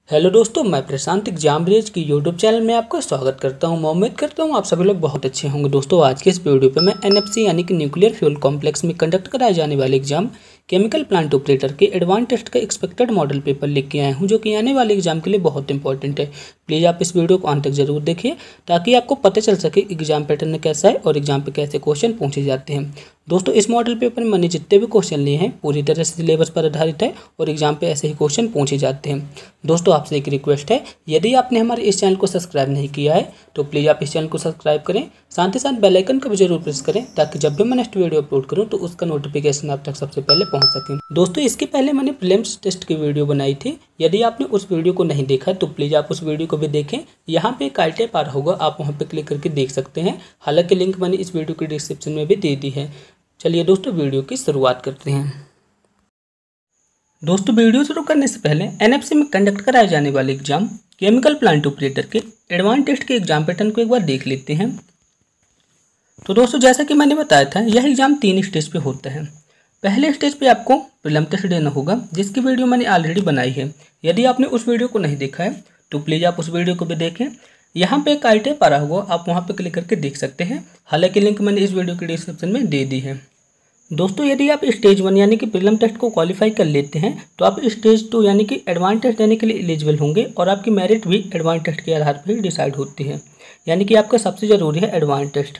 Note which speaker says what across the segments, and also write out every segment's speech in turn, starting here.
Speaker 1: Hello दोस्तों, मैं प्रशांत exam bridge की यूट्यूब चैनल में आपका स्वागत करता हूं। मैं उम्मीद करता हूं आप सभी लोग बहुत अच्छे होंगे। दोस्तों, आज के इस वीडियो पे मैं एनएफसी यानी कि न्यूक्लियर फ्यूल कॉम्प्लेक्स में कंडक्ट कराए जाने वाले एग्जाम केमिकल प्लांट ऑपरेटर के एडवांस टेस्ट का एक्सपेक्टेड मॉडल पेपर लेके के आया हूं, जो कि आने वाले एग्जाम के लिए बहुत इंपॉर्टेंट है। प्लीज़ आप इस वीडियो को अंत तक जरूर देखिए ताकि आपको पता चल सके एग्जाम पैटर्न कैसा है और एग्जाम पे कैसे क्वेश्चन पूछे जाते हैं। दोस्तों, इस मॉडल पेपर में मैंने जितने भी क्वेश्चन लिए हैं पूरी तरह से सिलेबस पर आधारित है और एग्जाम पे ऐसे ही क्वेश्चन पूछे जाते हैं। दोस्तों, आपसे एक रिक्वेस्ट है, यदि आपने हमारे इस चैनल को सब्सक्राइब नहीं किया है तो प्लीज़ आप इस चैनल को सब्सक्राइब करें, साथ ही साथ बेल आइकन का भी जरूर प्रेस करें ताकि जब भी मैं नेक्स्ट वीडियो अपलोड करूं तो उसका नोटिफिकेशन आप तक सबसे पहले पहुंच सके। दोस्तों, इसके पहले मैंने प्रीलिम्स टेस्ट की वीडियो बनाई थी, यदि आपने उस वीडियो को नहीं देखा तो प्लीज़ आप उस वीडियो को भी देखें। यहाँ पे एक आईटैप आ रहा होगा, आप वहाँ पे क्लिक करके देख सकते हैं। हालांकि लिंक मैंने इस वीडियो के डिस्क्रिप्शन में भी दे दी है। चलिए दोस्तों, वीडियो की शुरुआत करते हैं। दोस्तों, वीडियो शुरू करने से पहले एनएफसी में कंडक्ट कराए जाने वाले एग्जाम केमिकल प्लांट ऑपरेटर के एडवांस टेस्ट के एग्जाम पैटर्न को एक बार देख लेते हैं। तो दोस्तों, जैसा कि मैंने बताया था, यह एग्जाम 3 स्टेज पे होता है। पहले स्टेज पे आपको प्रीलिम टेस्ट देना होगा, जिसकी वीडियो मैंने ऑलरेडी बनाई है। यदि आपने उस वीडियो को नहीं देखा है तो प्लीज़ आप उस वीडियो को भी देखें। यहाँ पे एक आईटैप आ रहा होगा, आप वहाँ पे क्लिक करके देख सकते हैं। हालांकि लिंक मैंने इस वीडियो के डिस्क्रिप्शन में दे दी है। दोस्तों, यदि आप स्टेज 1 यानी कि प्रीलिम टेस्ट को क्वालिफाई कर लेते हैं तो आप स्टेज 2 यानी कि एडवांस टेस्ट देने के लिए एलिजिबल होंगे और आपकी मेरिट भी एडवांस टेस्ट के आधार पर ही डिसाइड होती है, यानी कि आपका सबसे ज़रूरी है एडवांस टेस्ट।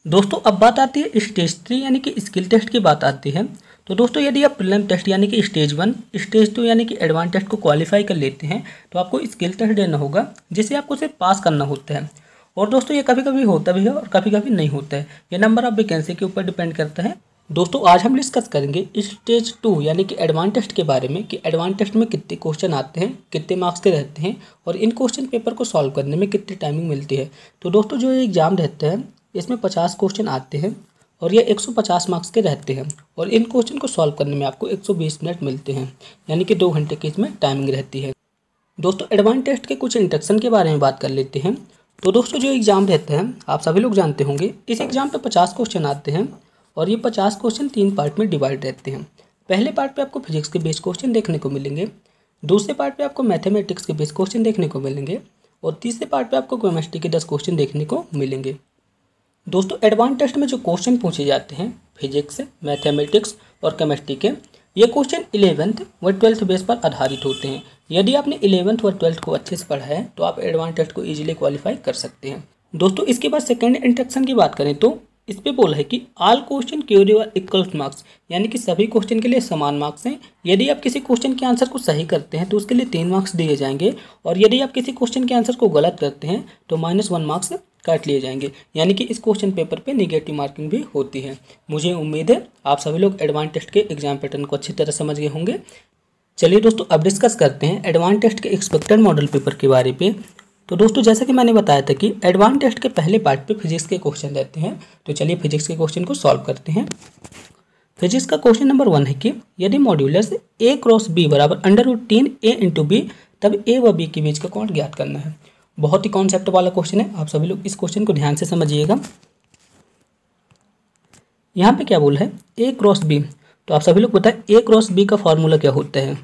Speaker 1: दोस्तों, अब बात आती है स्टेज 3 यानी कि स्किल टेस्ट की बात आती है। तो दोस्तों, यदि आप प्रीलिम टेस्ट यानी कि स्टेज 1, स्टेज 2 यानी कि एडवांस टेस्ट को क्वालिफाई कर लेते हैं तो आपको स्किल टेस्ट देना होगा, जिसे आपको सिर्फ पास करना होता है। और दोस्तों, ये कभी कभी होता भी है और कभी कभी नहीं होता है। ये नंबर ऑफ वैकेंसी के ऊपर डिपेंड करता है। दोस्तों, आज हम डिस्कस करेंगे स्टेज 2 यानी कि एडवांस टेस्ट के बारे में कि एडवांस टेस्ट में कितने क्वेश्चन आते हैं, कितने मार्क्स के रहते हैं और इन क्वेश्चन पेपर को सॉल्व करने में कितनी टाइमिंग मिलती है। तो दोस्तों, जो ये एग्जाम रहता है इसमें 50 क्वेश्चन आते हैं और ये 150 मार्क्स के रहते हैं और इन क्वेश्चन को सॉल्व करने में आपको 120 मिनट मिलते हैं, यानी कि 2 घंटे की इसमें टाइमिंग रहती है। दोस्तों, एडवांस टेस्ट के कुछ इंस्ट्रक्शन के बारे में बात कर लेते हैं। तो दोस्तों, जो एग्ज़ाम रहता है आप सभी लोग जानते होंगे, इस एग्ज़ाम पे 50 क्वेश्चन आते हैं और ये 50 क्वेश्चन 3 पार्ट में डिवाइड रहते हैं। पहले पार्ट पे आपको फिजिक्स के बेस क्वेश्चन देखने को मिलेंगे, दूसरे पार्ट पे आपको मैथमेटिक्स के बेस क्वेश्चन देखने को मिलेंगे और तीसरे पार्ट पे आपको केमिस्ट्री के 10 क्वेश्चन देखने को मिलेंगे। दोस्तों, एडवांस टेस्ट में जो क्वेश्चन पूछे जाते हैं फिजिक्स, मैथमेटिक्स और केमिस्ट्री के, ये क्वेश्चन 11th व 12th बेस पर आधारित होते हैं। यदि आपने 11th और 12th को अच्छे से पढ़ा है तो आप एडवांस टेस्ट को ईजिली क्वालिफाई कर सकते हैं। दोस्तों, इसके बाद सेकेंड इंस्ट्रक्शन की बात करें तो इस पे बोला है कि all question curable equal marks, यानी कि सभी क्वेश्चन के लिए समान मार्क्स हैं। यदि आप किसी क्वेश्चन के आंसर को सही करते हैं तो उसके लिए 3 मार्क्स दिए जाएंगे और यदि आप किसी क्वेश्चन के आंसर को गलत करते हैं तो -1 मार्क्स काट लिए जाएंगे, यानी कि इस क्वेश्चन पेपर पे नेगेटिव मार्किंग भी होती है। मुझे उम्मीद है आप सभी लोग एडवांस टेस्ट के एग्जाम पैटर्न को अच्छी तरह समझ गए होंगे। चलिए दोस्तों, अब डिस्कस करते हैं एडवांस टेस्ट के एक्सपेक्टेड मॉडल पेपर के बारे में। तो दोस्तों, जैसा कि मैंने बताया था कि एडवांस टेस्ट के पहले पार्ट पे फिजिक्स के क्वेश्चन रहते हैं, तो चलिए फिजिक्स के क्वेश्चन को सॉल्व करते हैं। फिजिक्स का क्वेश्चन नंबर 1 है कि यदि मॉड्यूलस a क्रॉस b बराबर √3 a इंटू बी, तब a व b के बीच का कोण ज्ञात करना है। बहुत ही कॉन्सेप्ट वाला क्वेश्चन है, आप सभी लोग इस क्वेश्चन को ध्यान से समझिएगा। यहाँ पे क्या बोला है a क्रॉस b, तो आप सभी लोग बताएं a क्रॉस b का फॉर्मूला क्या होता है।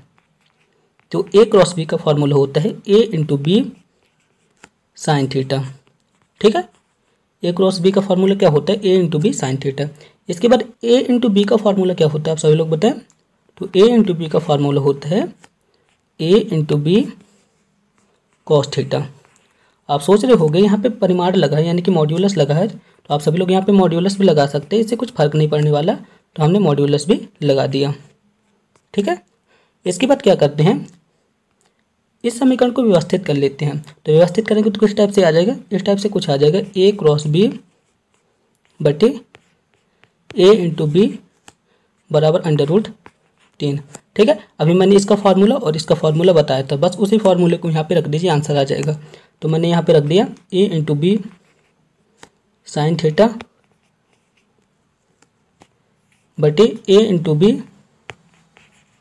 Speaker 1: तो a क्रॉस b का फॉर्मूला होता है a into B sine theta. ठीक है, a क्रॉस b का फॉर्मूला क्या होता है a into B sine theta. इसके बाद a इंटू बी का फॉर्मूला क्या होता है आप सभी लोग बताएं। तो a इंटू बी का फॉर्मूला होता है a into B cos theta. आप सोच रहे होंगे यहाँ पे परिमाण लगा है यानी कि मॉड्यूलस लगा है, तो आप सभी लोग यहाँ पे मॉड्यूलस भी लगा सकते हैं, इससे कुछ फर्क नहीं पड़ने वाला, तो हमने मॉड्यूलस भी लगा दिया। ठीक है, इसके बाद क्या करते हैं, इस समीकरण को व्यवस्थित कर लेते हैं। तो व्यवस्थित करेंगे तो किस टाइप से आ जाएगा, इस टाइप से कुछ आ जाएगा a क्रॉस b बटे a इंटू बी बराबर √3। ठीक है, अभी मैंने इसका फार्मूला और इसका फार्मूला बताया था, बस उसी फार्मूले को यहाँ पे रख दीजिए, आंसर आ जाएगा। तो मैंने यहाँ पे रख दिया a into B sine theta बटे a into B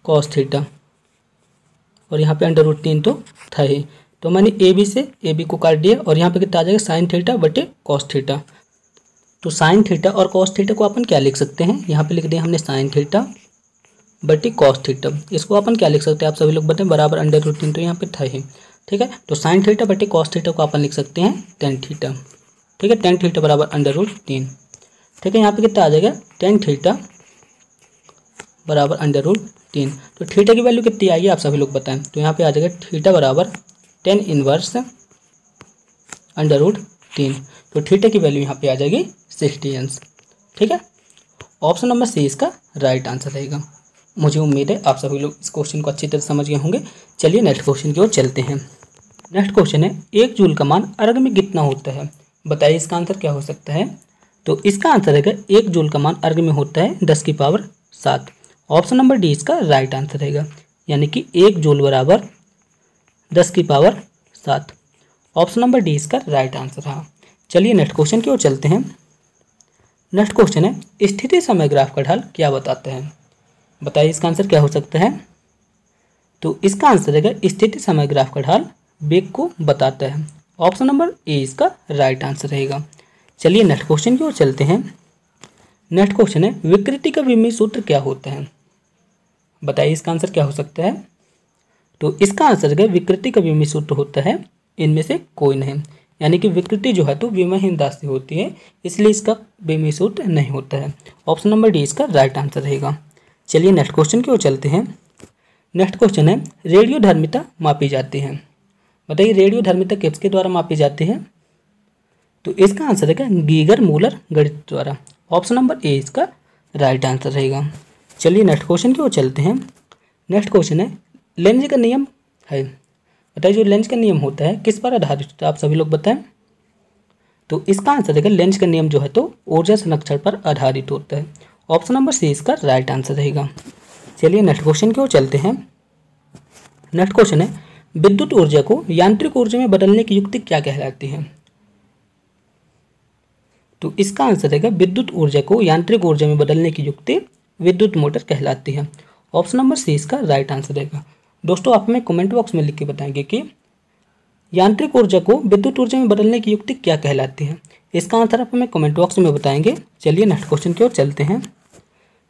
Speaker 1: cos theta, और यहाँ पे √3 तो था ही, तो मैंने ए बी से ए बी को काट दिया और यहाँ पे कितना आ जाएगा साइन थीटा बटे कॉस थीटा। तो साइन थीटा और कॉस थीटा को अपन क्या लिख सकते हैं, यहाँ पे लिख दिया हमने साइन थीटा बटी कॉस थीटा, इसको अपन क्या लिख सकते हैं आप सभी लोग बताएं, बराबर √3, तो यहाँ पे था ही, ठीक है। तो साइन थीटा बटी कॉस थीटा को अपन लिख सकते हैं टेन थीटा, ठीक है। टेन थीटा बराबर √3, ठीक है। यहाँ पे कितना आ जाएगा, टेन थीटा बराबर √3। तो थीटा की वैल्यू कितनी आएगी आप सभी लोग बताएं, तो यहाँ पे आ जाएगा थीटा बराबर टेन इनवर्स √3। तो थीटा की वैल्यू यहाँ पे आ जाएगी 60 ठीक है। ऑप्शन नंबर सी इसका राइट आंसर रहेगा। मुझे उम्मीद है आप सभी लोग इस क्वेश्चन को अच्छी तरह समझ गए होंगे। चलिए नेक्स्ट क्वेश्चन की ओर चलते हैं। नेक्स्ट क्वेश्चन है, 1 जूल का मान अर्ग में कितना होता है, बताइए इसका आंसर क्या हो सकता है। तो इसका आंसर है 1 जूल का मान अर्ग में होता है 10⁻7। ऑप्शन नंबर डी इसका राइट आंसर रहेगा, यानी कि 1 जूल बराबर 10⁻7। ऑप्शन नंबर डी इसका राइट आंसर रहा। चलिए नेक्स्ट क्वेश्चन की ओर चलते हैं। नेक्स्ट क्वेश्चन है, स्थिति समय ग्राफ का ढाल क्या बताता है, बताइए इसका आंसर क्या हो सकता है। तो इसका आंसर है स्थिति समय ग्राफ का ढाल वेग को बताता है। ऑप्शन नंबर ए इसका राइट आंसर रहेगा। चलिए नेक्स्ट क्वेश्चन की ओर चलते हैं। नेक्स्ट क्वेश्चन है, विकृति का विमीय सूत्र क्या होता है, बताइए इसका आंसर क्या हो सकता है। तो इसका आंसर है विकृति का विमीय सूत्र होता है इनमें से कोई नहीं, यानी कि विकृति जो है तो विमहीन राशि होती है, इसलिए इसका विमीय सूत्र नहीं होता है। ऑप्शन नंबर डी इसका राइट आंसर रहेगा। चलिए नेक्स्ट क्वेश्चन की ओर चलते हैं। नेक्स्ट क्वेश्चन है, रेडियो धर्मिता मापी जाती है, बताइए रेडियो धर्मिता किसके द्वारा मापी जाती है। तो इसका आंसर है गीगर मूलर गणित द्वारा। ऑप्शन नंबर ए इसका राइट आंसर रहेगा। चलिए नेक्स्ट क्वेश्चन की ओर चलते हैं। नेक्स्ट क्वेश्चन है, लेंज का नियम है, बताइए जो लेंज का नियम होता है किस पर आधारित होता है, आप सभी लोग बताएं। तो इसका आंसर है लेंज का नियम जो है तो ऊर्जा संरक्षण पर आधारित होता है। ऑप्शन नंबर सी इसका राइट आंसर रहेगा। चलिए नेक्स्ट क्वेश्चन की ओर चलते हैं। नेक्स्ट क्वेश्चन है, विद्युत ऊर्जा को यांत्रिक ऊर्जा में बदलने की युक्ति क्या कहलाती है। तो इसका आंसर है विद्युत ऊर्जा को यांत्रिक ऊर्जा में बदलने की युक्ति विद्युत मोटर कहलाती है। ऑप्शन नंबर सी इसका राइट आंसर रहेगा। दोस्तों आप हमें कमेंट बॉक्स में लिख के बताएंगे कि यांत्रिक ऊर्जा को विद्युत ऊर्जा में बदलने की युक्ति क्या कहलाती है, इसका आंसर आप हमें कमेंट बॉक्स में बताएंगे। चलिए नेक्स्ट क्वेश्चन की ओर चलते हैं।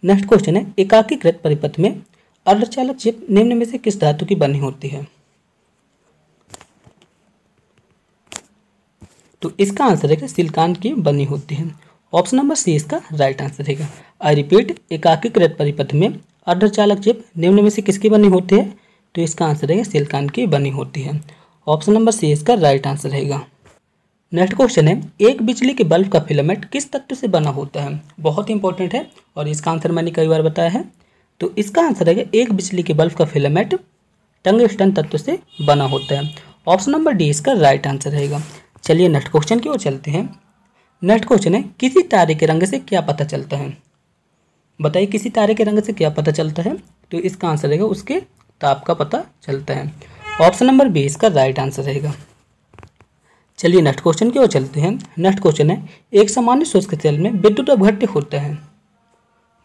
Speaker 1: नेक्स्ट क्वेश्चन है, एकाकीकृत परिपथ में अर्धचालक चिप निम्न में से किस धातु की बनी होती है। तो इसका आंसर है सिलिकॉन की बनी होती है। ऑप्शन नंबर सी इसका राइट आंसर रहेगा। आई रिपीट, एकाकीकृत परिपथ में अर्धचालक चिप निम्न में से किसकी बनी होती है, तो इसका आंसर है सिलिकॉन की बनी होती है। ऑप्शन नंबर सी इसका राइट आंसर रहेगा। नेक्स्ट क्वेश्चन है, एक बिजली के बल्ब का फिलामेंट किस तत्व से बना होता है, बहुत इंपॉर्टेंट है और इसका आंसर मैंने कई बार बताया है। तो इसका आंसर है एक बिजली के बल्ब का फिलामेंट टंगस्टन तत्व से बना होता है। ऑप्शन नंबर डी इसका राइट आंसर रहेगा। चलिए नेक्स्ट क्वेश्चन की ओर चलते हैं। नेक्स्ट क्वेश्चन है, किसी तारे के रंग से क्या पता चलता है, बताइए किसी तारे के रंग से क्या पता चलता है। तो इसका आंसर रहेगा उसके ताप का पता चलता है। ऑप्शन नंबर बी इसका राइट आंसर रहेगा। चलिए नेक्स्ट क्वेश्चन की ओर चलते हैं। नेक्स्ट क्वेश्चन है, एक सामान्य शुष्क सेल में विद्युत अपघट्य होता है,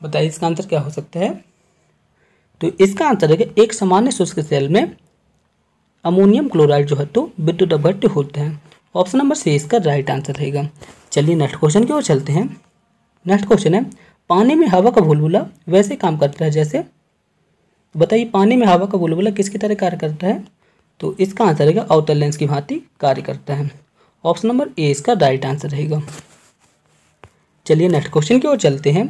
Speaker 1: बताइए इसका आंसर क्या हो सकता है। तो इसका आंसर है एक सामान्य शुष्क सेल में अमोनियम क्लोराइड जो है तो विद्युत अपघट्य होता है। ऑप्शन नंबर सी इसका राइट आंसर रहेगा। चलिए नेक्स्ट क्वेश्चन की ओर चलते हैं। नेक्स्ट क्वेश्चन है, पानी में हवा का बुलबुला वैसे काम करता है जैसे, बताइए पानी में हवा का बुलबुला किसकी तरह कार्य करता है। तो इसका आंसर रहेगा अवतल लेंस की भांति कार्य करता है। ऑप्शन नंबर ए इसका राइट आंसर रहेगा। चलिए नेक्स्ट क्वेश्चन की ओर चलते हैं।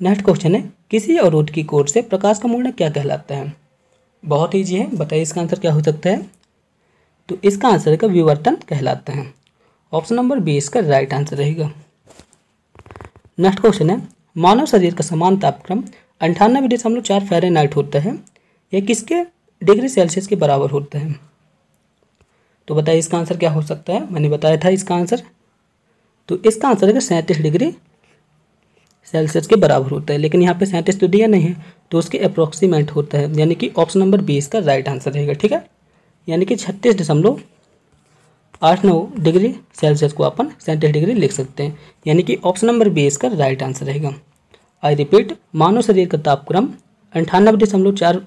Speaker 1: नेक्स्ट क्वेश्चन है, किसी अवरोध की कोर से प्रकाश का मुड़ना क्या कहलाता है, बहुत ईजी है, बताइए इसका आंसर क्या हो सकता है। तो इसका आंसर है विवर्तन कहलाता है। ऑप्शन नंबर बी इसका राइट आंसर रहेगा। नेक्स्ट क्वेश्चन है, मानव शरीर का समान तापक्रम 98.4 फ़ारेनहाइट होता है, यह किसके डिग्री सेल्सियस के बराबर होता है। तो बताइए इसका आंसर क्या हो सकता है, मैंने बताया था इसका आंसर। तो इसका आंसर है 37 डिग्री सेल्सियस के बराबर होता है, लेकिन यहाँ पे 37 तो दिया नहीं है तो उसके अप्रोक्सीमेट होता है, यानी कि ऑप्शन नंबर 20 का राइट आंसर रहेगा। ठीक है, यानी कि 36.89 डिग्री सेल्सियस को अपन 37 डिग्री लिख सकते हैं, यानी कि ऑप्शन नंबर 20 का राइट आंसर रहेगा। आई रिपीट, मानव शरीर का तापक्रम 98.4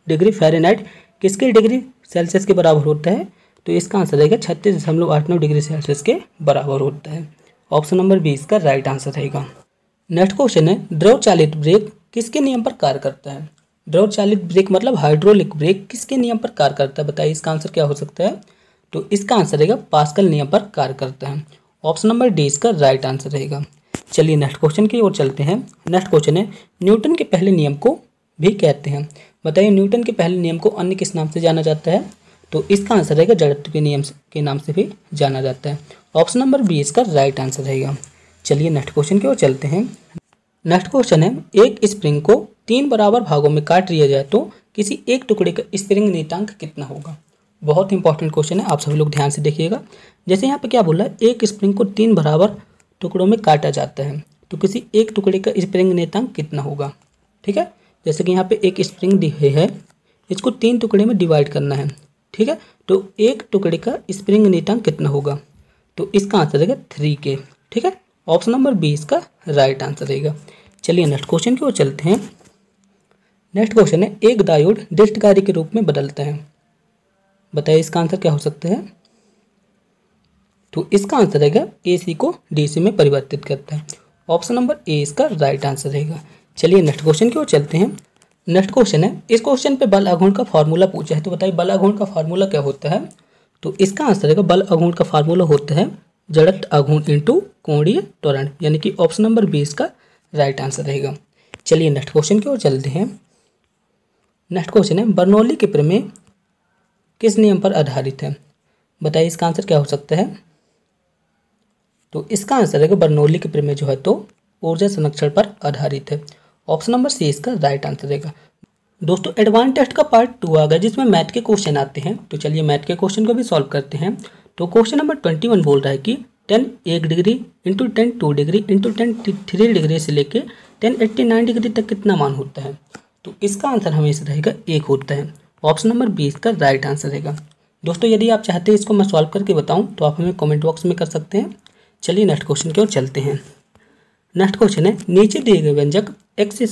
Speaker 1: डिग्री फ़ारेनहाइट किसके डिग्री सेल्सियस के बराबर होता है। तो इसका आंसर रहेगा 36.89 डिग्री सेल्सियस के बराबर होता है। ऑप्शन नंबर 20 का राइट आंसर रहेगा। नेक्स्ट क्वेश्चन है, द्रव चालित ब्रेक किसके नियम पर कार्य करता है, द्रव चालित ब्रेक मतलब हाइड्रोलिक ब्रेक किसके नियम पर कार्य करता है? बताइए इसका आंसर क्या हो सकता है? तो इसका आंसर रहेगा पास्कल नियम पर कार्य करता है। ऑप्शन नंबर डी इसका राइट आंसर रहेगा। चलिए नेक्स्ट क्वेश्चन की ओर चलते हैं। नेक्स्ट क्वेश्चन है न्यूटन के पहले नियम को भी कहते हैं। बताइए न्यूटन के पहले नियम को अन्य किस नाम से जाना जाता है? तो इसका आंसर रहेगा जड़त्व के नियम के नाम से भी जाना जाता है। ऑप्शन नंबर बी इसका राइट आंसर रहेगा। चलिए नेक्स्ट क्वेश्चन की ओर चलते हैं। नेक्स्ट क्वेश्चन है एक स्प्रिंग को 3 बराबर भागों में काट लिया जाए तो किसी एक टुकड़े का स्प्रिंग नियतांक कितना होगा? बहुत इंपॉर्टेंट क्वेश्चन है, आप सभी लोग ध्यान से देखिएगा। जैसे यहाँ पे क्या बोला है, एक स्प्रिंग को 3 बराबर टुकड़ों में काटा जाता है तो किसी एक टुकड़े का स्प्रिंग नियतांक कितना होगा? ठीक है, जैसे कि यहाँ पे एक स्प्रिंग दी है, इसको 3 टुकड़े में डिवाइड करना है। ठीक है, तो एक टुकड़े का स्प्रिंग नियतांक कितना होगा? तो इसका आंसर रहेगा 3K। ठीक है, ऑप्शन नंबर बी इसका राइट आंसर रहेगा। चलिए नेक्स्ट क्वेश्चन की ओर चलते हैं। नेक्स्ट क्वेश्चन है एक डायोड दृष्टिकारी के रूप में बदलता है। बताइए इसका आंसर क्या हो सकता है? तो इसका आंसर रहेगा AC को DC में परिवर्तित करता है। ऑप्शन नंबर ए इसका राइट आंसर रहेगा। चलिए नेक्स्ट क्वेश्चन की ओर चलते हैं। नेक्स्ट क्वेश्चन है इस क्वेश्चन पे बल आघूर्ण का फार्मूला पूछा है, तो बताइए बल आघूर्ण का फार्मूला क्या होता है? तो इसका आंसर रहेगा बल आघूर्ण का फार्मूला होता है जड़त्व आघूर्ण इंटू कोणीय त्वरण, यानी कि ऑप्शन नंबर बी इसका राइट आंसर रहेगा। चलिए नेक्स्ट क्वेश्चन की ओर चलते हैं। नेक्स्ट क्वेश्चन है बर्नौली के प्रमेय किस नियम पर आधारित है? बताइए इसका आंसर क्या हो सकता है? तो इसका आंसर रहेगा बर्नौली के प्रमेय जो है तो ऊर्जा संरक्षण पर आधारित है। ऑप्शन नंबर सी इसका राइट आंसर रहेगा। दोस्तों एडवांस टेस्ट का पार्ट 2 आ गया जिसमें मैथ के क्वेश्चन आते हैं, तो चलिए मैथ के क्वेश्चन को भी सॉल्व करते हैं। तो क्वेश्चन नंबर 21 बोल रहा है कि 10 1 degree into 10 2 degree into 10 3 degree से लेके 10 89 डिग्री तक कितना मान होता है? तो इसका आंसर हमेशा रहेगा 1 होता है। ऑप्शन नंबर बी इसका राइट आंसर रहेगा। दोस्तों यदि आप चाहते हैं इसको मैं सॉल्व करके बताऊं तो आप हमें कमेंट बॉक्स में कर सकते हैं। चलिए नेक्स्ट क्वेश्चन की ओर चलते हैं। नेक्स्ट क्वेश्चन है नीचे दिए गए व्यंजक x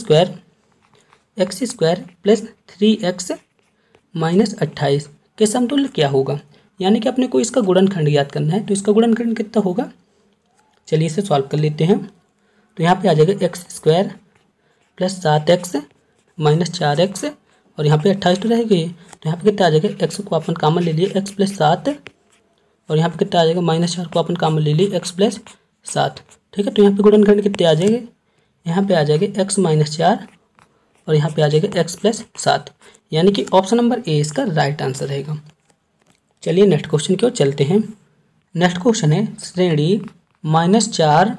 Speaker 1: square plus 3x minus 28 के समतुल्य क्या होगा? यानी कि अपने को इसका गुणनखंड याद करना है, तो इसका गुणनखंड कितना होगा? चलिए इसे सॉल्व कर लेते हैं। तो यहाँ पे आ जाएगा x square plus 7x minus 4x और यहाँ पे 28 तो रहेगी, तो यहाँ पे कितना आ जाएगा? x को अपन कॉमन ले लिए x प्लस 7 और यहाँ पे कितना आ जाएगा? माइनस 4 को अपन कॉमन ले लिए x प्लस 7। ठीक है, तो यहाँ पे गुणनखंड कितने आ जाएंगे? यहाँ पे आ जाएगा x माइनस 4 और यहाँ पे आ जाएगा x प्लस 7, यानी कि ऑप्शन नंबर ए इसका राइट आंसर रहेगा। चलिए नेक्स्ट क्वेश्चन की ओर चलते हैं। नेक्स्ट क्वेश्चन है श्रेणी -4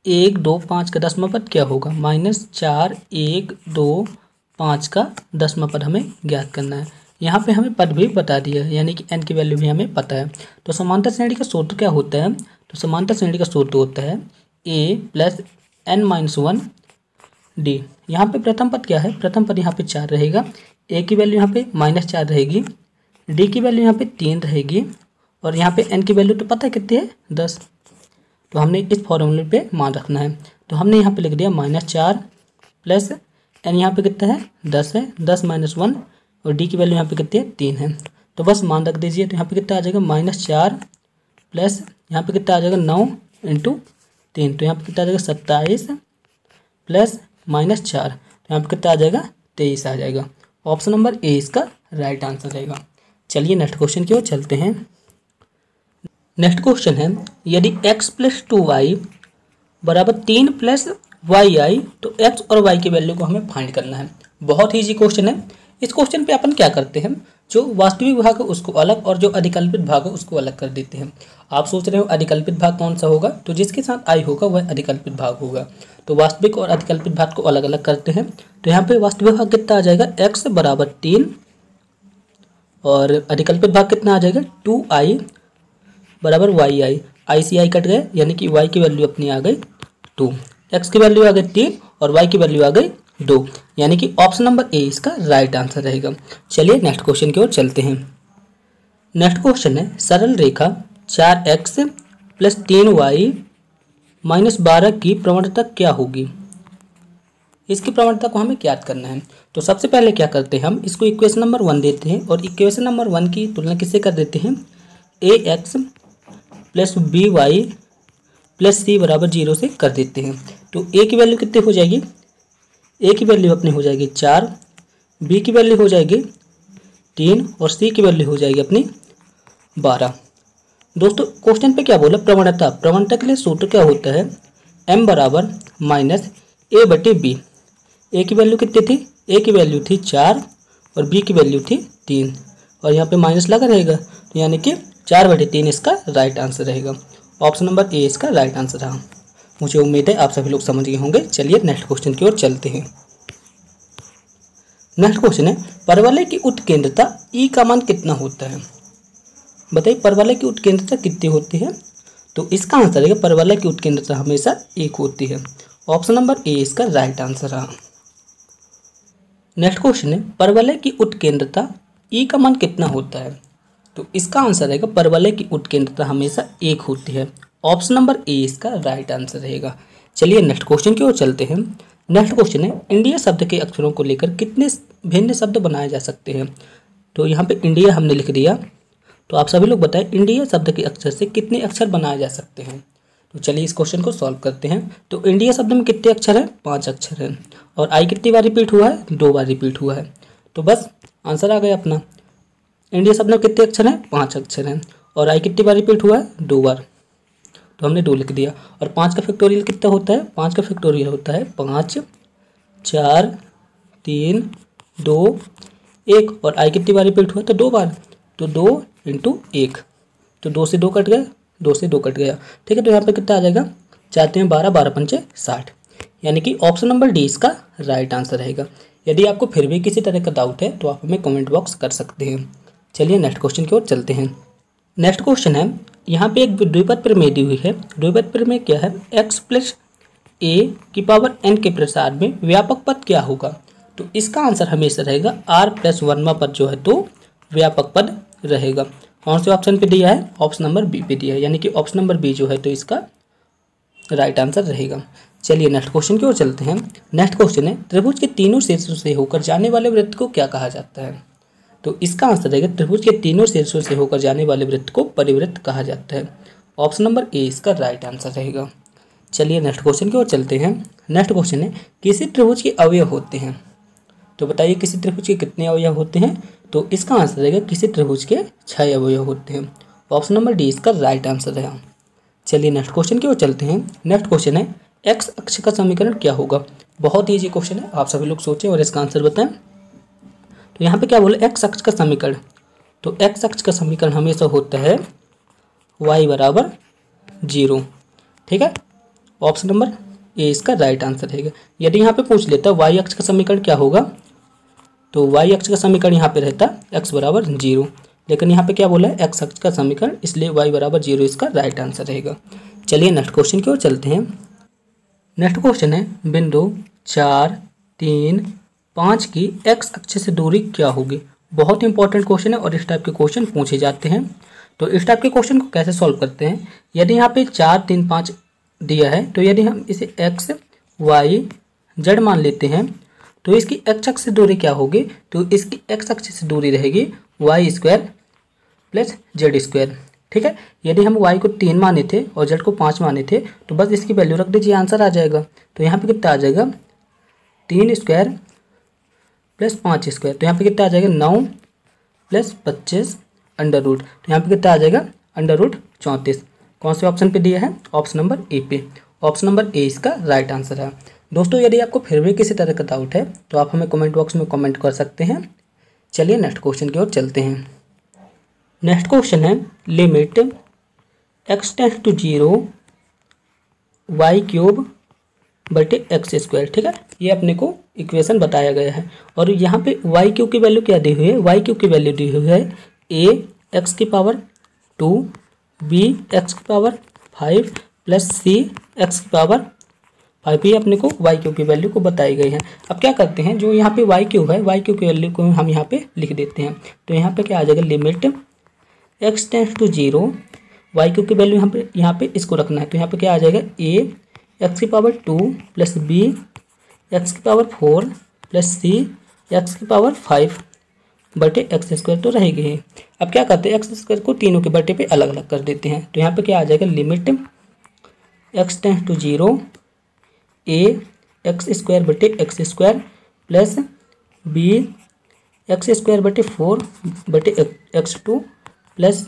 Speaker 1: 1 2 5 का दसवां पद क्या होगा? -4 1 2 5 का दसवां पद हमें ज्ञात करना है। यहाँ पे हमें पद भी बता दिया है, यानी कि n की वैल्यू भी हमें पता है। तो समांतर श्रेणी का सूत्र क्या होता है? तो समांतर श्रेणी का सूत्र होता है a प्लस n-1 d। यहाँ पे प्रथम पद क्या है? प्रथम पद यहाँ पे 4 रहेगा, a की वैल्यू यहाँ पे -4 रहेगी, d की वैल्यू यहाँ पे 3 रहेगी और यहाँ पे n की वैल्यू तो पता है कितनी है? 10। तो हमने इस फॉर्मूले पे मान रखना है, तो हमने यहाँ पे लिख दिया -4 प्लस n यहाँ पे कितना है? 10 है, 10 - 1 और d की वैल्यू यहाँ पे कितनी है? 3 है। तो बस मान रख दीजिए, तो यहाँ पे कितना आ जाएगा? -4 प्लस यहाँ पे कितना आ जाएगा? 9 × 3, तो यहाँ पे कितना आ जाएगा? 27 प्लस -4, तो यहाँ पे कितना आ जाएगा? 23 आ जाएगा। ऑप्शन नंबर ए इसका राइट आंसर रहेगा। चलिए नेक्स्ट क्वेश्चन की ओर चलते हैं। नेक्स्ट क्वेश्चन है यदि x + 2y = 3 + yi तो x और y की वैल्यू को हमें फाइंड करना है। बहुत ही इजी क्वेश्चन है। इस क्वेश्चन पे अपन क्या करते हैं, जो वास्तविक भाग है उसको अलग और जो अधिकल्पित भाग है उसको अलग कर देते हैं। आप सोच रहे हो अधिकल्पित भाग कौन सा होगा, तो जिसके साथ i होगा वह अधिकल्पित भाग होगा। तो वास्तविक और अधिकल्पित भाग को अलग अलग करते हैं। तो यहाँ पे वास्तविक भाग कितना आ जाएगा? x = 3 और अधिकल्पित भाग कितना आ जाएगा? 2i = yi। i से i कट गए, यानी कि y की वैल्यू अपनी आ गई 2, x की वैल्यू आ गई 3 और y की वैल्यू आ गई 2, यानी कि ऑप्शन नंबर ए इसका राइट आंसर रहेगा। चलिए नेक्स्ट क्वेश्चन की ओर चलते हैं। नेक्स्ट क्वेश्चन है सरल रेखा 4x + 3y - 12 की प्रवणता क्या होगी? इसकी प्रवणता को हमें ज्ञात करना है। तो सबसे पहले क्या करते हैं, हम इसको इक्वेशन नंबर 1 देते हैं और इक्वेशन नंबर 1 की तुलना किससे कर देते हैं? ax + by + c = 0 से कर देते हैं। तो a की वैल्यू कितनी हो जाएगी? a की वैल्यू अपनी हो जाएगी 4, बी की वैल्यू हो जाएगी 3 और सी की वैल्यू हो जाएगी अपनी 12। दोस्तों क्वेश्चन पे क्या बोला, प्रवणता। प्रवणता के लिए सूत्र क्या होता है, m बराबर माइनस ए बटे बी। ए की वैल्यू कितनी थी, ए की वैल्यू थी 4 और बी की वैल्यू थी 3 और यहाँ पे माइनस लगा रहेगा, तो यानी कि 4/3 इसका राइट आंसर रहेगा। ऑप्शन नंबर ए इसका राइट आंसर रहा। मुझे उम्मीद है आप सभी लोग समझ गए होंगे। चलिए नेक्स्ट क्वेश्चन की ओर चलते हैं। नेक्स्ट क्वेश्चन है, परवलय की उत्केंद्रता ई का मान कितना होता है। बताइए परवलय की उत्केंद्रता कितनी होती है, तो इसका आंसर है परवलय की उत्केंद्रता हमेशा 1 होती है। ऑप्शन नंबर ए इसका राइट आंसर रहा। नेक्स्ट क्वेश्चन है, परवलय की उत्केंद्रता ई का मान कितना होता है, तो इसका आंसर रहेगा परवलय की उत्केंद्रता हमेशा 1 होती है। ऑप्शन नंबर ए इसका राइट आंसर रहेगा। चलिए नेक्स्ट क्वेश्चन की ओर चलते हैं। नेक्स्ट क्वेश्चन है, इंडिया शब्द के अक्षरों को लेकर कितने भिन्न शब्द बनाए जा सकते हैं। तो यहाँ पे इंडिया हमने लिख दिया, तो आप सभी लोग बताएं इंडिया शब्द के अक्षर से कितने अक्षर बनाए जा सकते हैं। तो चलिए इस क्वेश्चन को सॉल्व करते हैं। तो इंडिया शब्द में कितने अक्षर हैं, 5 अक्षर हैं और आई कितनी बार रिपीट हुआ है, 2 बार रिपीट हुआ है। तो बस आंसर आ गया अपना। इंडिया शब्द में कितने अक्षर हैं, 5 अक्षर हैं और आई कितनी बार रिपीट हुआ है, 2 बार, तो हमने 2 लिख दिया। और 5 का फैक्टोरियल कितना होता है, 5 का फैक्टोरियल होता है 5 4 3 2 1 और आई कितनी बार रिपीट हुआ, तो 2 बार, तो 2 × 1, तो 2 से 2 कट गया, 2 से 2 कट गया। ठीक है, तो यहाँ पे कितना आ जाएगा, 4 3 12 12 5 60, यानी कि ऑप्शन नंबर डी इसका राइट आंसर रहेगा। यदि आपको फिर भी किसी तरह का डाउट है तो आप हमें कमेंट बॉक्स कर सकते हैं। चलिए नेक्स्ट क्वेश्चन की ओर चलते हैं। नेक्स्ट क्वेश्चन है, यहाँ पे एक द्विपद प्रमेय दी हुई है। द्विपद प्रमेय क्या है, x + a⁴ n के प्रसार में व्यापक पद क्या होगा। तो इसका आंसर हमेशा रहेगा r+1वां पद जो है तो व्यापक पद रहेगा। कौन से ऑप्शन पे दिया है, ऑप्शन नंबर बी पे दिया है, यानी कि ऑप्शन नंबर बी जो है तो इसका राइट आंसर रहेगा। चलिए नेक्स्ट क्वेश्चन की ओर चलते हैं। नेक्स्ट क्वेश्चन है, त्रिभुज के तीनों शीर्षों से होकर जाने वाले वृत्त को क्या कहा जाता है। तो इसका आंसर रहेगा त्रिभुज के तीनों शीर्षों से होकर जाने वाले वृत्त को परिवृत्त कहा जाता है। ऑप्शन नंबर ए इसका राइट आंसर रहेगा। चलिए नेक्स्ट क्वेश्चन की ओर चलते हैं। नेक्स्ट क्वेश्चन है, किसी त्रिभुज के अवयव होते हैं। तो बताइए किसी त्रिभुज के कितने अवयव होते हैं। तो इसका आंसर रहेगा किसी त्रिभुज के 6 अवयव होते हैं। ऑप्शन नंबर डी इसका राइट आंसर रहेगा। चलिए नेक्स्ट क्वेश्चन की ओर चलते हैं। नेक्स्ट क्वेश्चन है, एक्स अक्ष का समीकरण क्या होगा। बहुत ईजी क्वेश्चन है, आप सभी लोग सोचें और इसका आंसर बताएं। तो यहाँ पे क्या बोला, एक्स अक्ष का समीकरण। तो एक्स अक्ष का समीकरण हमेशा होता है y = 0। ठीक है, ऑप्शन नंबर ए इसका राइट आंसर रहेगा। यदि यहाँ पे पूछ लेता y अक्ष का समीकरण क्या होगा, तो y अक्ष का समीकरण यहाँ पे रहता x = 0, लेकिन यहाँ पे क्या बोला है, x अक्ष का समीकरण, इसलिए y = 0 इसका राइट आंसर रहेगा। चलिए नेक्स्ट क्वेश्चन की ओर चलते हैं। नेक्स्ट क्वेश्चन है, बिंदु 4 3 5 की x अक्ष से दूरी क्या होगी। बहुत इंपॉर्टेंट क्वेश्चन है और इस टाइप के क्वेश्चन पूछे जाते हैं। तो इस टाइप के क्वेश्चन को कैसे सॉल्व करते हैं, यदि यहाँ पे 4 3 5 दिया है, तो यदि हम इसे x y z मान लेते हैं तो इसकी x अक्ष से दूरी क्या होगी, तो इसकी x अक्ष से दूरी रहेगी y² + z²। ठीक है, यदि हम y को 3 माने थे और z को 5 माने थे तो बस इसकी वैल्यू रख दीजिए, आंसर आ जाएगा। तो यहाँ पे कितना आ जाएगा, 3² + 5², तो यहाँ पे कितना आ जाएगा, 9 + 25 √। तो यहाँ पे कितना आ जाएगा, √34। कौन से ऑप्शन पे दिया है, ऑप्शन नंबर ए पे। ऑप्शन नंबर ए इसका राइट आंसर है। दोस्तों यदि आपको फिर भी किसी तरह का डाउट है तो आप हमें कमेंट बॉक्स में कमेंट कर सकते हैं। चलिए नेक्स्ट क्वेश्चन की ओर चलते हैं। नेक्स्ट क्वेश्चन है, लिमिट x → 0 y³ / x²। ठीक है, ये अपने को इक्वेशन बताया गया है और यहाँ पे y³ की वैल्यू क्या दी हुई है, y³ की वैल्यू दी हुई है a⁵ b x⁵ + c x⁵ ये अपने को y³ की वैल्यू को बताई गई है। अब क्या करते हैं, जो यहाँ पे y³ है, y³ की वैल्यू को हम यहाँ पे लिख देते हैं। तो यहाँ पे क्या आ जाएगा, लिमिट x → 0 y³ की वैल्यू यहाँ पे इसको रखना है। तो यहाँ पे क्या आ जाएगा, a⁵ + b x⁴ + c x⁵ / x² तो रहेगी ही। अब क्या करते हैं, x² को तीनों के बटे पे अलग अलग कर देते हैं। तो यहाँ पे क्या आ जाएगा, limit x → 0 a x² / x² + b x square बटे 4 बटे x2 प्लस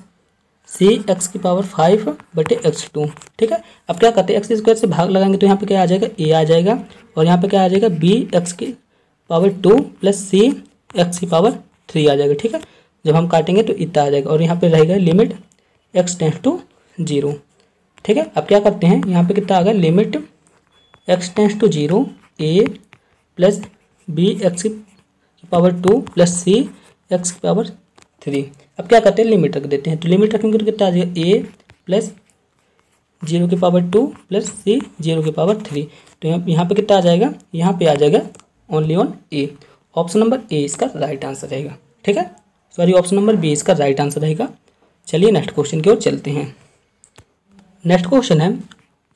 Speaker 1: सी एक्स की पावर 5 बटे x2। ठीक है, अब क्या करते हैं, एक्स स्क्वायर से भाग लगाएंगे तो यहाँ पे क्या आ जाएगा, a आ जाएगा, और यहाँ पे क्या आ जाएगा, b एक्स की पावर 2 प्लस सी एक्स की पावर 3 आ जाएगा। ठीक है, जब हम काटेंगे तो इतना आ जाएगा, और यहाँ पे रहेगा लिमिट x टेंस टू 0। ठीक है, अब क्या करते हैं, यहाँ पे कितना आ गया, limit x tends to 0 a plus b x की पावर 2 प्लस सी एक्स की पावर 3। अब क्या करते हैं, लिमिट रख देते हैं, तो लिमिट रखेंगे तो कितना आ जाएगा, a प्लस 0 की पावर 2 प्लस सी 0 की पावर 3। तो यहाँ पे कितना आ जाएगा, यहाँ पे आ जाएगा only on A. Option number A इसका राइट आंसर रहेगा। ठीक है, सॉरी ऑप्शन नंबर बी इसका राइट आंसर रहेगा। चलिए नेक्स्ट क्वेश्चन की ओर चलते हैं। नेक्स्ट क्वेश्चन है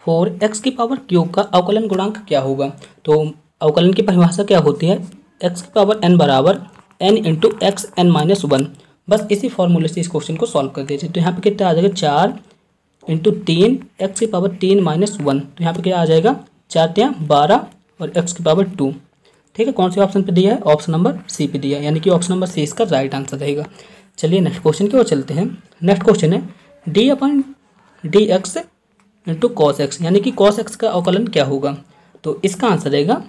Speaker 1: 4x की पावर क्यूब का अवकलन गुणांक क्या होगा। तो अवकलन की परिभाषा क्या होती है, x की पावर n बराबर n into x n minus 1। बस इसी फॉर्मूले से इस क्वेश्चन को सॉल्व कर दीजिए। तो यहाँ पे कितना आ जाएगा, 4 इंटू 3 एक्स की पावर 3 माइनस 1। तो यहाँ पे क्या आ जाएगा, 4 3 12 और x की पावर 2। ठीक है, कौन से ऑप्शन पे दिया है, ऑप्शन नंबर सी पे दिया है, यानी कि ऑप्शन नंबर सी इसका राइट आंसर रहेगा। चलिए नेक्स्ट क्वेश्चन की ओर चलते हैं। नेक्स्ट क्वेश्चन है D upon D X into cos X, यानी कि कॉस एक्स का अवकलन क्या होगा। तो इसका आंसर रहेगा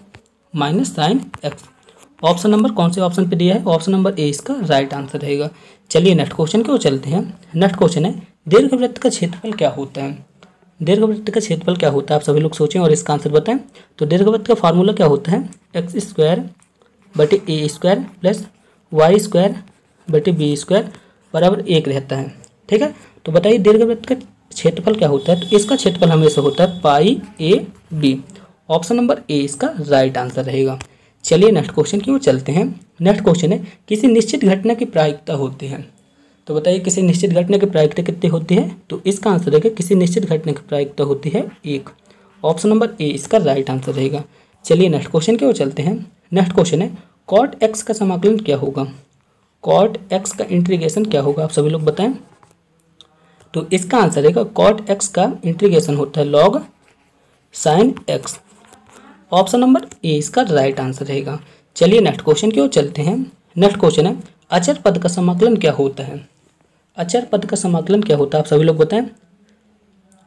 Speaker 1: minus sine x. Option number कौन से ऑप्शन पे दिया है, ऑप्शन नंबर ए इसका राइट आंसर रहेगा। चलिए नेक्स्ट क्वेश्चन की ओर चलते हैं। नेक्स्ट क्वेश्चन है दीर्घवृत्त का क्षेत्रफल क्या होता है। दीर्घवृत्त का क्षेत्रफल क्या होता है, आप सभी लोग सोचें और इसका आंसर बताएं। तो दीर्घवृत्त का फार्मूला क्या होता है, एक्स स्क्वायर बटे ए स्क्वायर प्लस वाई स्क्वायर बटे बी स्क्वायर बराबर 1 रहता है। ठीक है, तो बताइए दीर्घवृत्त का क्षेत्रफल क्या होता है। तो इसका क्षेत्रफल हमेशा होता है pi A B. Option number A इसका राइट आंसर रहेगा। चलिए नेक्स्ट क्वेश्चन की ओर चलते हैं। नेक्स्ट क्वेश्चन है किसी निश्चित घटना की प्रायिकता होती है। तो बताइए किसी निश्चित घटना की प्रायिकता कितनी होती है। तो इसका आंसर रहेगा किसी निश्चित घटना की प्रायिकता होती है 1। ऑप्शन नंबर ए इसका राइट आंसर रहेगा। चलिए नेक्स्ट क्वेश्चन की ओर चलते हैं। नेक्स्ट क्वेश्चन है कॉट एक्स का समाकलन क्या होगा। कॉट एक्स का इंटीग्रेशन क्या होगा, आप सभी लोग बताएं। तो इसका आंसर रहेगा कॉट एक्स का इंटीग्रेशन होता है log sine x. Option number A इसका राइट आंसर रहेगा। चलिए नेक्स्ट क्वेश्चन की ओर चलते हैं। नेक्स्ट क्वेश्चन है अचर पद का समाकलन क्या होता है। अचर पद का समाकलन क्या होता है, आप सभी लोग बताएं।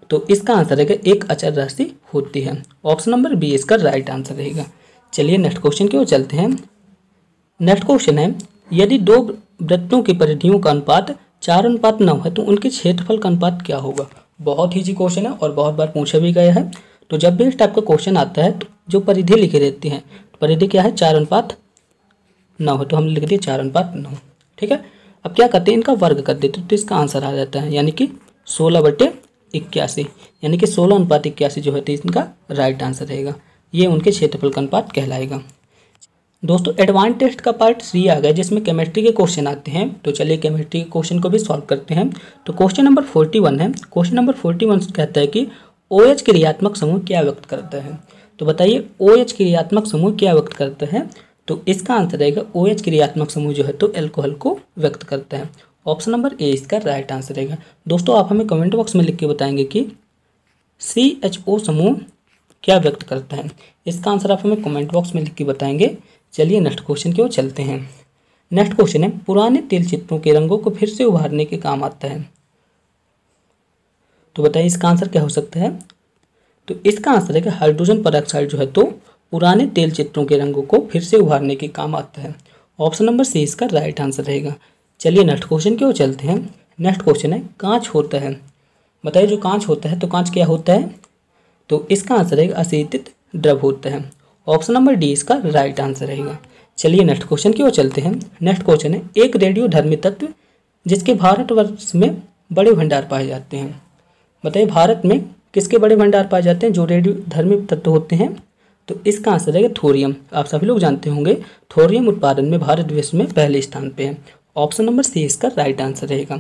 Speaker 1: तो इसका आंसर रहेगा एक अचर राशि होती है। ऑप्शन नंबर बी इसका राइट आंसर रहेगा। चलिए नेक्स्ट क्वेश्चन की ओर चलते हैं। नेक्स्ट क्वेश्चन है यदि दो वृत्तों की परिधियों का अनुपात 4:9 है तो उनके क्षेत्रफल का अनुपात क्या होगा। बहुत ईजी क्वेश्चन है और बहुत बार पूछा भी गया है। तो जब भी इस टाइप का क्वेश्चन आता है तो जो परिधि लिखी रहती है, परिधि क्या है 4:9 है, तो हमने लिख दिया 4:9। ठीक है, अब क्या करते हैं इनका वर्ग कर देते हैं तो इसका आंसर आ जाता है, यानी कि 16/81, यानी कि 16:81 जो है तो इनका राइट आंसर रहेगा। ये उनके क्षेत्रफल का अनुपात कहलाएगा। दोस्तों एडवांस टेस्ट का पार्ट 3 आ गया जिसमें केमिस्ट्री के क्वेश्चन आते हैं। तो चलिए केमिस्ट्री के क्वेश्चन को भी सॉल्व करते हैं। तो क्वेश्चन नंबर 41 है। क्वेश्चन नंबर 41 कहता है कि OH क्रियात्मक समूह क्या व्यक्त करता है। तो बताइए OH क्रियात्मक समूह क्या व्यक्त करता है। तो इसका आंसर रहेगा OH क्रियात्मक समूह जो है तो एल्कोहल को व्यक्त करता है। ऑप्शन नंबर ए इसका राइट आंसर रहेगा। दोस्तों आप हमें कमेंट बॉक्स में लिख के बताएंगे कि CHO समूह क्या व्यक्त करता है। इसका आंसर आप हमें कमेंट बॉक्स में लिख के बताएंगे। चलिए नेक्स्ट क्वेश्चन की ओर चलते हैं। नेक्स्ट क्वेश्चन है पुराने तेल चित्रों के रंगों को फिर से उभारने के काम आता है। तो बताइए इसका आंसर क्या हो सकता है। तो इसका आंसर है कि हाइड्रोजन परऑक्साइड जो है तो पुराने तेल चित्रों के रंगों को फिर से उभारने के काम आता है। ऑप्शन नंबर सी इसका राइट आंसर रहेगा। चलिए नेक्स्ट क्वेश्चन की ओर चलते हैं। नेक्स्ट क्वेश्चन है कांच होता है। बताइए जो कांच होता है तो कांच क्या होता है। तो इसका आंसर रहेगा अशीतित द्रव होता है। ऑप्शन नंबर डी इसका राइट आंसर रहेगा। चलिए नेक्स्ट क्वेश्चन की ओर चलते हैं। नेक्स्ट क्वेश्चन है एक रेडियोधर्मी तत्व जिसके भारतवर्ष में बड़े भंडार पाए जाते हैं। बताइए भारत में किसके बड़े भंडार पाए जाते हैं जो रेडियोधर्मी तत्व होते हैं। तो इसका आंसर रहेगा थोरियम। आप सभी लोग जानते होंगे थोरियम उत्पादन में भारत विश्व में पहले स्थान पे है। ऑप्शन नंबर सी इसका राइट आंसर रहेगा।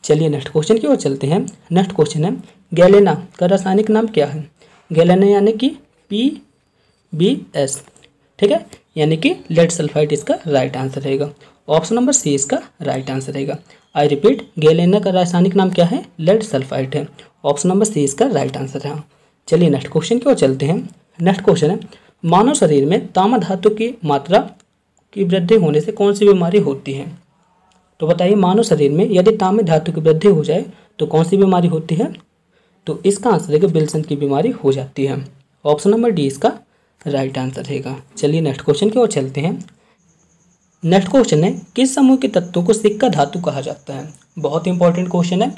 Speaker 1: चलिए नेक्स्ट क्वेश्चन की ओर चलते हैं। नेक्स्ट क्वेश्चन है गैलेना का रासायनिक नाम क्या है। गैलेना यानी कि PbS। ठीक है, यानी कि लेड सल्फाइड इसका राइट आंसर रहेगा। ऑप्शन नंबर सी इसका राइट आंसर रहेगा। आई रिपीट गैलेना का रासायनिक नाम क्या है, लेड सल्फाइड है। ऑप्शन नंबर सी इसका राइट आंसर है। चलिए नेक्स्ट क्वेश्चन की ओर चलते हैं। नेक्स्ट क्वेश्चन है मानव शरीर में तामा धातु की मात्रा की वृद्धि होने से कौन सी बीमारी होती है? तो बताइए, मानव शरीर में यदि तांबे धातु की वृद्धि हो जाए तो कौन सी बीमारी होती है? तो इसका आंसर रहेगा विल्सन की बीमारी हो जाती है। ऑप्शन नंबर डी इसका राइट आंसर रहेगा। चलिए नेक्स्ट क्वेश्चन की ओर चलते हैं। नेक्स्ट क्वेश्चन है, किस समूह के तत्वों को सिक्का धातु कहा जाता है? बहुत इंपॉर्टेंट क्वेश्चन है।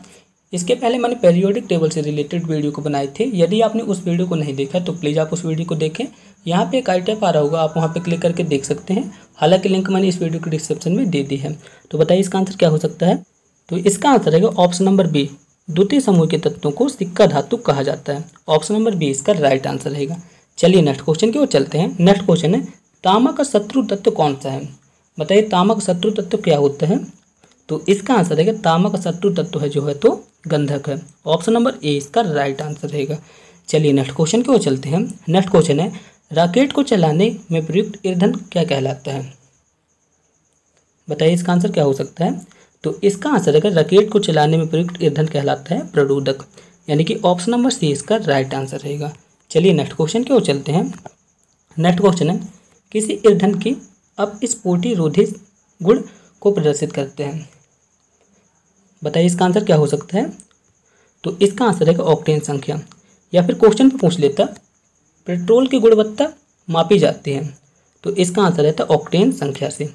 Speaker 1: इसके पहले मैंने पेरियोडिक टेबल से रिलेटेड वीडियो को बनाए थे। यदि आपने उस वीडियो को नहीं देखा तो प्लीज़ आप उस वीडियो को देखें। यहाँ पे एक आई टैप आ रहा होगा, आप वहाँ पे क्लिक करके देख सकते हैं। हालांकि लिंक मैंने इस वीडियो के डिस्क्रिप्शन में दे दी है। तो बताइए इसका आंसर क्या हो सकता है? तो इसका आंसर रहेगा ऑप्शन नंबर बी, द्वितीय समूह के तत्वों को सिक्का धातु कहा जाता है। ऑप्शन नंबर बी इसका राइट आंसर रहेगा। चलिए नेक्स्ट क्वेश्चन की ओर चलते हैं। नेक्स्ट क्वेश्चन है, तांबा का शत्रु तत्व कौन सा है? बताइए तांबा का शत्रु तत्व क्या होता है? तो इसका आंसर रहेगा तांबा का शत्रु तत्व है जो है तो गंधक है। ऑप्शन नंबर ए इसका राइट आंसर रहेगा। चलिए नेक्स्ट क्वेश्चन की ओर चलते हैं। नेक्स्ट क्वेश्चन है, रॉकेट को चलाने में प्रयुक्त ईंधन क्या कहलाता है? बताइए इसका आंसर क्या हो सकता है? तो इसका आंसर रहेगा रॉकेट को चलाने में प्रयुक्त ईंधन कहलाता है प्रणोदक, यानी कि ऑप्शन नंबर सी इसका राइट आंसर रहेगा। चलिए नेक्स्ट क्वेश्चन की ओर चलते हैं। नेक्स्ट क्वेश्चन है, किसी ईंधन की अपस्फोटरोधी गुण को प्रदर्शित करते हैं? बताइए इसका आंसर क्या हो सकता है? तो इसका आंसर रहेगा ऑक्टेन संख्या। या फिर क्वेश्चन पे पूछ लेता, पेट्रोल की गुणवत्ता मापी जाती है, तो इसका आंसर रहता है ऑक्टेन संख्या से।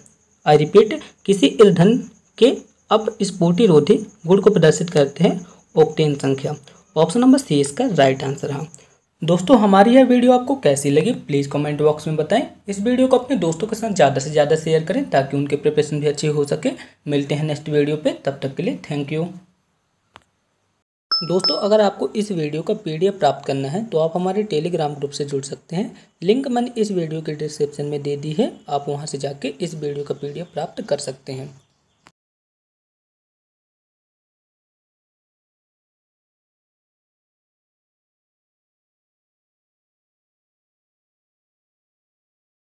Speaker 1: आई रिपीट, किसी ईंधन के अपस्फोटरोधी गुण को प्रदर्शित करते हैं ऑक्टेन संख्या। ऑप्शन नंबर सी इसका राइट आंसर है। दोस्तों, हमारी यह वीडियो आपको कैसी लगी प्लीज़ कमेंट बॉक्स में बताएं। इस वीडियो को अपने दोस्तों के साथ ज़्यादा से ज़्यादा शेयर करें ताकि उनके प्रिपरेशन भी अच्छी हो सके। मिलते हैं नेक्स्ट वीडियो पे, तब तक के लिए थैंक यू। दोस्तों, अगर आपको इस वीडियो का PDF प्राप्त करना है तो आप हमारे टेलीग्राम ग्रुप से जुड़ सकते हैं। लिंक मैंने इस वीडियो के डिस्क्रिप्शन में दे दी है, आप वहां से जाके इस वीडियो का PDF प्राप्त कर सकते हैं।